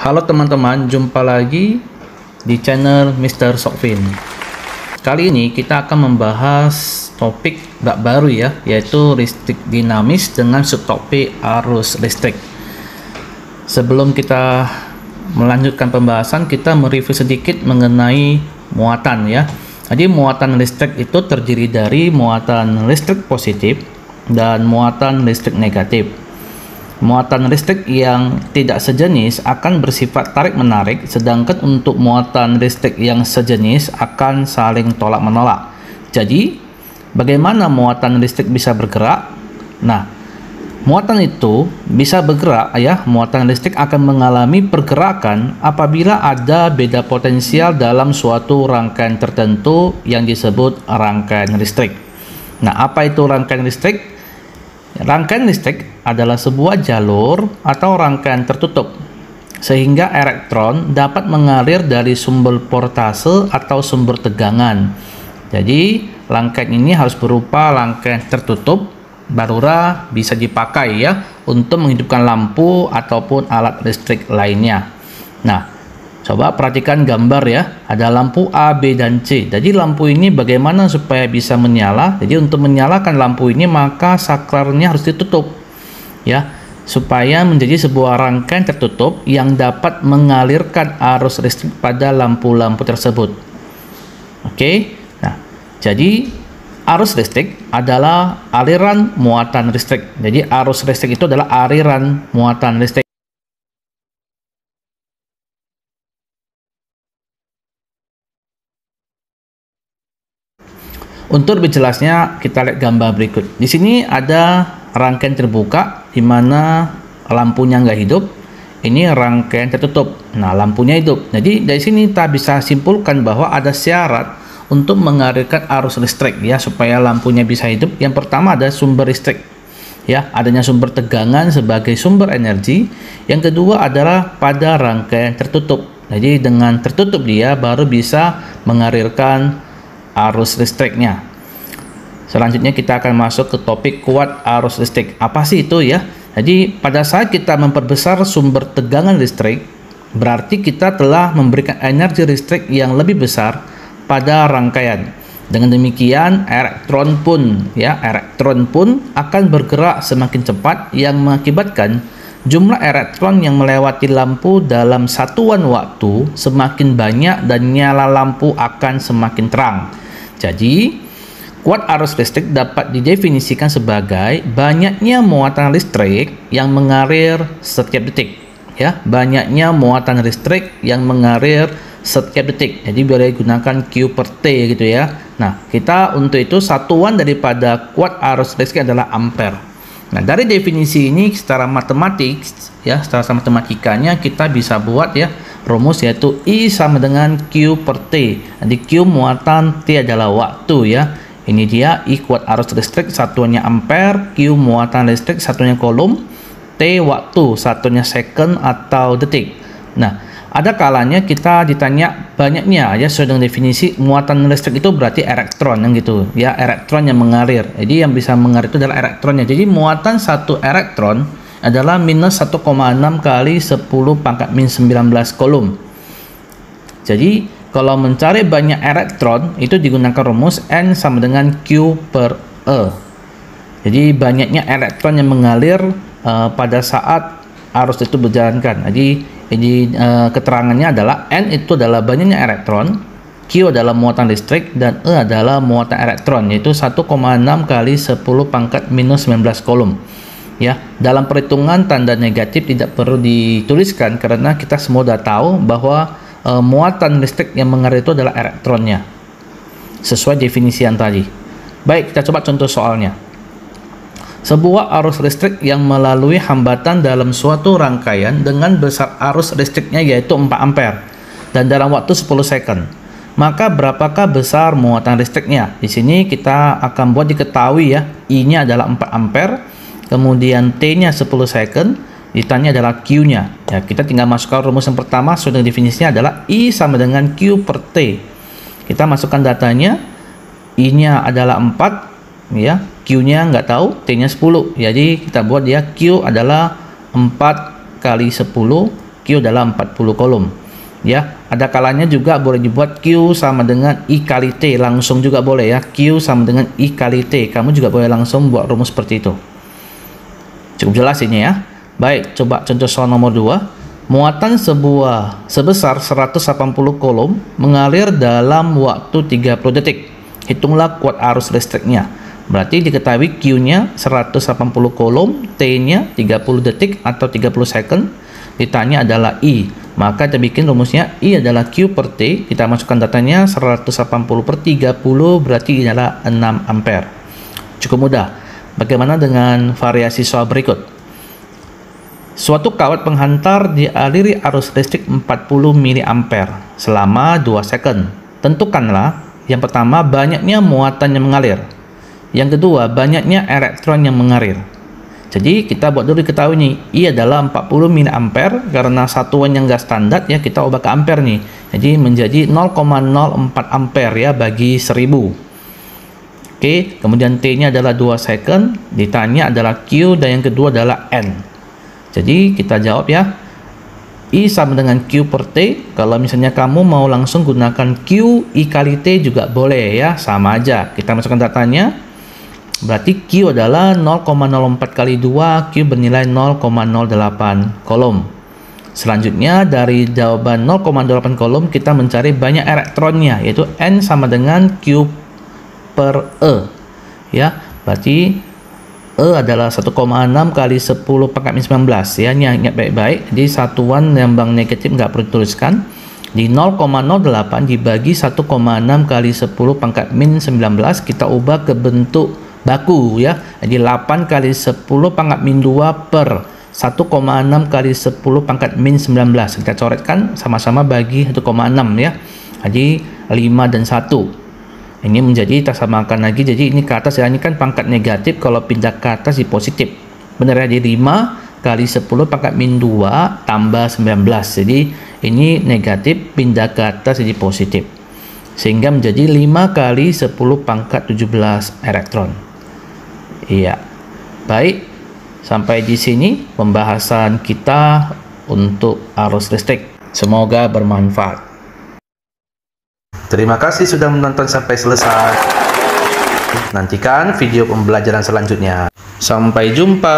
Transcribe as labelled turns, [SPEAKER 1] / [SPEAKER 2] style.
[SPEAKER 1] Halo teman-teman, jumpa lagi di channel Mr. Sokvin. Kali ini kita akan membahas topik bab baru ya, yaitu listrik dinamis dengan subtopik arus listrik. Sebelum kita melanjutkan pembahasan, kita mereview sedikit mengenai muatan ya. Jadi muatan listrik itu terdiri dari muatan listrik positif dan muatan listrik negatif. Muatan listrik yang tidak sejenis akan bersifat tarik-menarik, sedangkan untuk muatan listrik yang sejenis akan saling tolak-menolak. Jadi, bagaimana muatan listrik bisa bergerak? Nah, muatan itu bisa bergerak ya. Muatan listrik akan mengalami pergerakan apabila ada beda potensial dalam suatu rangkaian tertentu yang disebut rangkaian listrik. Nah, apa itu rangkaian listrik? Rangkaian listrik adalah sebuah jalur atau rangkaian tertutup sehingga elektron dapat mengalir dari sumber voltase atau sumber tegangan. Jadi rangkaian ini harus berupa rangkaian tertutup barulah bisa dipakai ya untuk menghidupkan lampu ataupun alat listrik lainnya. Nah, coba perhatikan gambar ya, ada lampu A, B, dan C. Jadi lampu ini bagaimana supaya bisa menyala? Jadi untuk menyalakan lampu ini maka saklarnya harus ditutup ya, supaya menjadi sebuah rangkaian tertutup yang dapat mengalirkan arus listrik pada lampu-lampu tersebut. Oke, nah jadi arus listrik adalah aliran muatan listrik. Jadi arus listrik itu adalah aliran muatan listrik. Untuk lebih jelasnya kita lihat gambar berikut. Di sini ada rangkaian terbuka di mana lampunya nggak hidup. Ini rangkaian tertutup. Nah, lampunya hidup. Jadi dari sini kita bisa simpulkan bahwa ada syarat untuk mengalirkan arus listrik ya supaya lampunya bisa hidup. Yang pertama ada sumber listrik. Ya, adanya sumber tegangan sebagai sumber energi. Yang kedua adalah pada rangkaian tertutup. Jadi dengan tertutup dia baru bisa mengalirkan arus listriknya. Selanjutnya kita akan masuk ke topik kuat arus listrik. Apa sih itu ya? Jadi pada saat kita memperbesar sumber tegangan listrik, berarti kita telah memberikan energi listrik yang lebih besar pada rangkaian. Dengan demikian elektron pun akan bergerak semakin cepat yang mengakibatkan jumlah elektron yang melewati lampu dalam satuan waktu semakin banyak dan nyala lampu akan semakin terang. Jadi, kuat arus listrik dapat didefinisikan sebagai banyaknya muatan listrik yang mengalir setiap detik. Ya, banyaknya muatan listrik yang mengalir setiap detik. Jadi boleh gunakan Q per T gitu ya. Nah, kita untuk itu satuan daripada kuat arus listrik adalah ampere. Nah, dari definisi ini secara matematik ya, secara matematikanya kita bisa buat ya rumus, yaitu I sama dengan Q per T. Jadi Q muatan, T adalah waktu ya. Ini dia I kuat arus listrik, satuannya ampere, Q muatan listrik, satunya coulomb, T waktu, satunya second atau detik. Nah, ada kalanya kita ditanya banyaknya ya, sesuai dengan definisi muatan listrik itu berarti elektron yang gitu ya, elektron yang mengalir. Jadi yang bisa mengalir itu adalah elektronnya. Jadi muatan satu elektron adalah minus 1,6 kali 10 pangkat min 19 coulomb. Jadi kalau mencari banyak elektron itu digunakan rumus N sama dengan Q per E. Jadi banyaknya elektron yang mengalir pada saat arus itu berjalankan. Jadi keterangannya adalah N itu adalah banyaknya elektron, Q adalah muatan listrik, dan E adalah muatan elektron, yaitu 1,6 kali 10 pangkat minus 19 coulomb. Ya, dalam perhitungan tanda negatif tidak perlu dituliskan karena kita semua sudah tahu bahwa muatan listrik yang mengalir itu adalah elektronnya sesuai definisi yang tadi. Baik, kita coba contoh soalnya. Sebuah arus listrik yang melalui hambatan dalam suatu rangkaian dengan besar arus listriknya yaitu 4 ampere dan dalam waktu 10 second. Maka berapakah besar muatan listriknya? Di sini kita akan buat diketahui ya, I-nya adalah 4 ampere. Kemudian T-nya 10 second, ditanya adalah Q-nya. Ya, kita tinggal masukkan rumus yang pertama, sudah definisinya adalah I sama dengan Q per T. Kita masukkan datanya, I-nya adalah 4, ya, Q-nya nggak tahu, T-nya 10. Jadi kita buat dia Q adalah 4 kali 10, Q adalah 40 kolom. Ya, ada kalanya juga boleh dibuat Q sama dengan I kali T, langsung juga boleh ya. Q sama dengan I kali T, kamu juga boleh langsung buat rumus seperti itu. Cukup jelas ini ya. Baik, coba contoh soal nomor 2. Muatan sebesar 180 kolom mengalir dalam waktu 30 detik. Hitunglah kuat arus listriknya. Berarti diketahui Q-nya 180 kolom, T-nya 30 detik atau 30 second. Ditanya adalah I. Maka kita bikin rumusnya I adalah Q per T. Kita masukkan datanya 180 per 30, berarti ini adalah 6 ampere. Cukup mudah. Bagaimana dengan variasi soal berikut? Suatu kawat penghantar dialiri arus listrik 40 mA selama 2 second. Tentukanlah yang pertama banyaknya muatan yang mengalir. Yang kedua banyaknya elektron yang mengalir. Jadi kita buat dulu diketahui nih, I adalah 40 mA karena satuan yang enggak standar ya, kita ubah ke ampere nih. Jadi menjadi 0,04 ampere ya bagi 1000. Oke, kemudian T-nya adalah 2 second, ditanya adalah Q dan yang kedua adalah N. Jadi kita jawab ya. I sama dengan Q per T. Kalau misalnya kamu mau langsung gunakan Q I kali T juga boleh ya, sama aja. Kita masukkan datanya. Berarti Q adalah 0,04 kali 2, Q bernilai 0,08 kolom. Selanjutnya dari jawaban 0,08 kolom kita mencari banyak elektronnya, yaitu N sama dengan Q per E. Ya, berarti E adalah 1,6 kali 10 pangkat min 19 ya, ingat baik-baik. Jadi satuan lambang negatif nggak perlu dituliskan. Di 0,08 dibagi 1,6 kali 10 pangkat min 19 kita ubah ke bentuk baku ya. Jadi 8 kali 10 pangkat min 2 per 1,6 kali 10 pangkat min 19. Kita coretkan sama-sama bagi 1,6 ya. Jadi 5 dan 1. Ini menjadi kita samakan lagi. Jadi ini ke atas ya, ini kan pangkat negatif, kalau pindah ke atas di positif. Benar ya, jadi 5 kali 10 pangkat min 2 tambah 19. Jadi ini negatif pindah ke atas jadi positif. Sehingga menjadi 5 kali 10 pangkat 17 elektron. Iya. Baik. Sampai di sini pembahasan kita untuk arus listrik. Semoga bermanfaat. Terima kasih sudah menonton sampai selesai. Nantikan video pembelajaran selanjutnya. Sampai jumpa.